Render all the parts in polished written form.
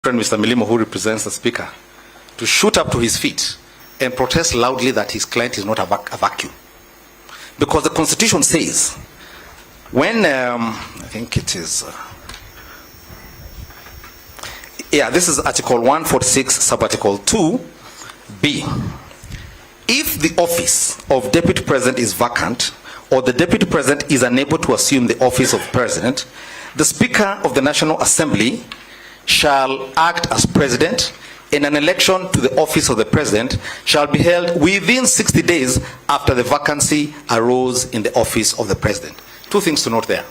friend Mr. Milimo, who represents the Speaker, to shoot up to his feet and protest loudly that his client is not a vacuum. Because the Constitution says, when, I think it is, this is Article 146, Sub-Article 2B. If the office of Deputy President is vacant, or the Deputy President is unable to assume the office of President, the Speaker of the National Assembly shall act as President, and an election to the office of the President shall be held within 60 days after the vacancy arose in the office of the President. Two things to note there.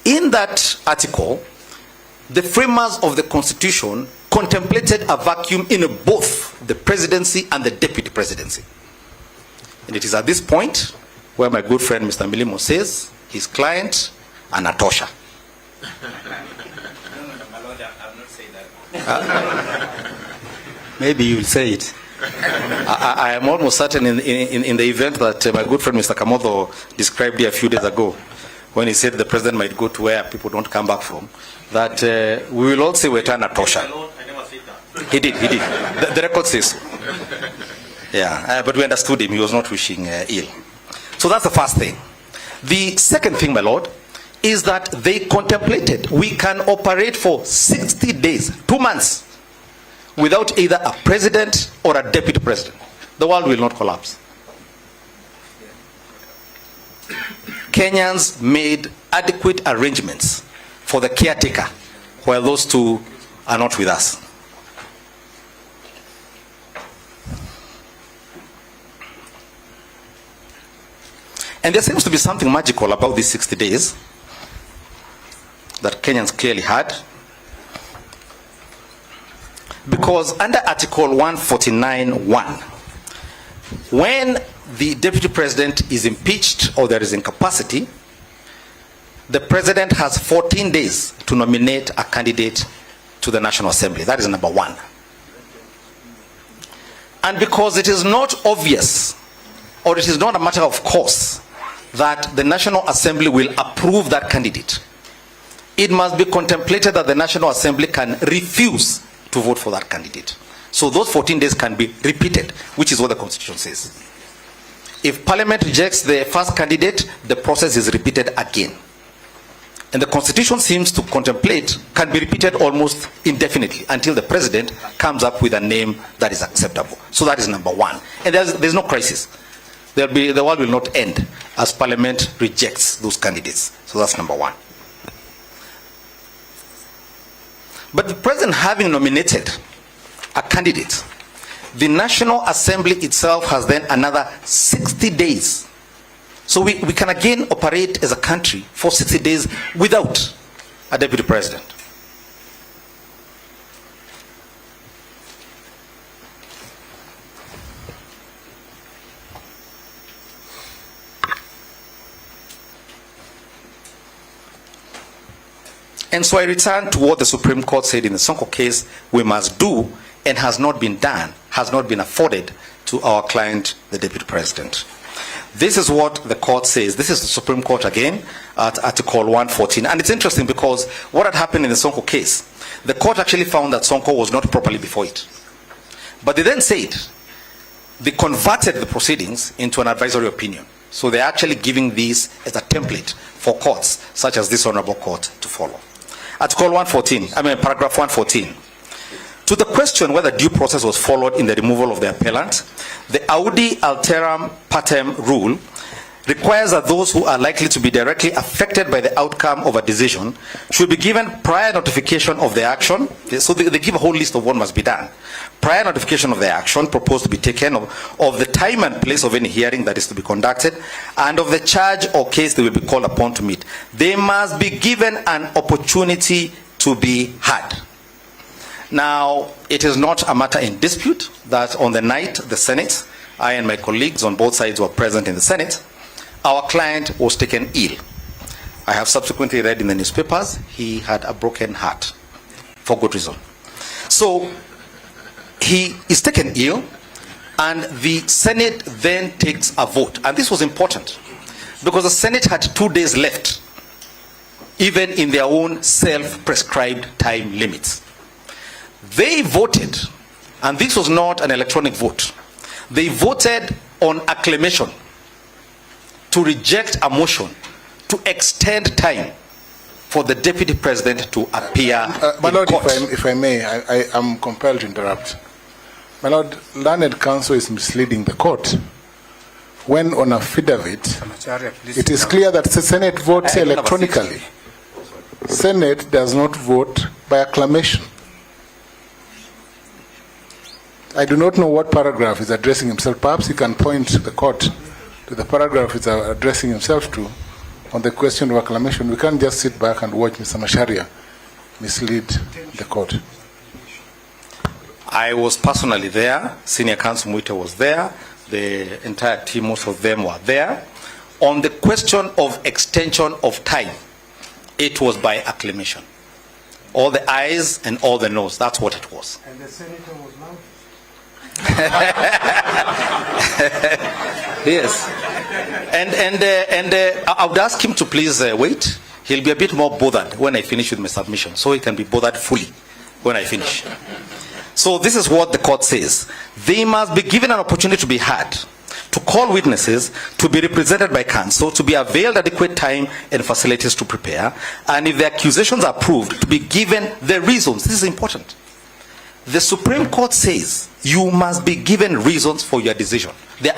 In that article, the framers of the Constitution contemplated a vacuum in both the Presidency and the Deputy Presidency. And it is at this point where my good friend Mr. Milimo says his client anatosha. Maybe you will say it. I am almost certain in the event that my good friend Mr. Kamoto described here a few days ago, when he said the president might go to where people don't come back from, that we will all say we turn Atosha. He did. The record says so. Yeah, but we understood him. He was not wishing ill. So that's the first thing. The second thing, my lord, is that they contemplated we can operate for 60 days, 2 months, without either a president or a deputy president. The world will not collapse. Kenyans made adequate arrangements for the caretaker while those two are not with us. And there seems to be something magical about these 60 days that Kenyans clearly had, because under Article 149(1), when the Deputy President is impeached or there is incapacity, the President has 14 days to nominate a candidate to the National Assembly. That is number one. And because it is not obvious, or it is not a matter of course, that the National Assembly will approve that candidate, it must be contemplated that the National Assembly can refuse to vote for that candidate. So those 14 days can be repeated, which is what the Constitution says. If Parliament rejects the first candidate, the process is repeated again. And the Constitution seems to contemplate can be repeated almost indefinitely until the President comes up with a name that is acceptable. So that is number one. And there's no crisis. The world will not end as Parliament rejects those candidates. So that's number one. But the President having nominated a candidate, the National Assembly itself has then another 60 days. So we can again operate as a country for 60 days without a Deputy President. And so I return to what the Supreme Court said in the Sonko case we must do, and has not been done, has not been afforded to our client, the Deputy President. This is what the court says. This is the Supreme Court again at Article 114. And it's interesting because what had happened in the Sonko case, the court actually found that Sonko was not properly before it. But they then said they converted the proceedings into an advisory opinion. So they're actually giving this as a template for courts, such as this honorable court, to follow. Article 114, paragraph 114. To the question whether due process was followed in the removal of the appellant, the Audi Alteram Partem rule requires that those who are likely to be directly affected by the outcome of a decision should be given prior notification of the action. So they give a whole list of what must be done. Prior notification of the action proposed to be taken, of the time and place of any hearing that is to be conducted, and of the charge or case they will be called upon to meet. They must be given an opportunity to be heard. Now, it is not a matter in dispute that on the night the Senate, I and my colleagues on both sides were present in the Senate, our client was taken ill. I have subsequently read in the newspapers he had a broken heart, for good reason. So he is taken ill, and the Senate then takes a vote. And this was important because the Senate had 2 days left, even in their own self-prescribed time limits. They voted, and this was not an electronic vote. They voted on acclamation to reject a motion to extend time for the deputy president to appear My in Lord, court. if I may, I am compelled to interrupt. My Lord, learned counsel is misleading the court. When on affidavit, it is clear that the Senate votes electronically. Senate does not vote by acclamation. I do not know what paragraph is addressing himself. Perhaps he can point the court to the paragraph he's addressing himself to on the question of acclamation. We can't just sit back and watch Mr. Macharia mislead the court. I was personally there. Senior Counsel Mwite was there. The entire team, most of them were there. On the question of extension of time, it was by acclamation. All the ayes and all the noes, that's what it was. And the senator was loud. Yes. And I would ask him to please wait. He'll be a bit more bothered when I finish with my submission, so he can be bothered fully when I finish. So this is what the court says. They must be given an opportunity to be heard, to call witnesses, to be represented by counsel, to be availed adequate time and facilities to prepare, and if the accusations are proved, to be given the reasons. This is important. The Supreme Court says you must be given reasons for your decision. There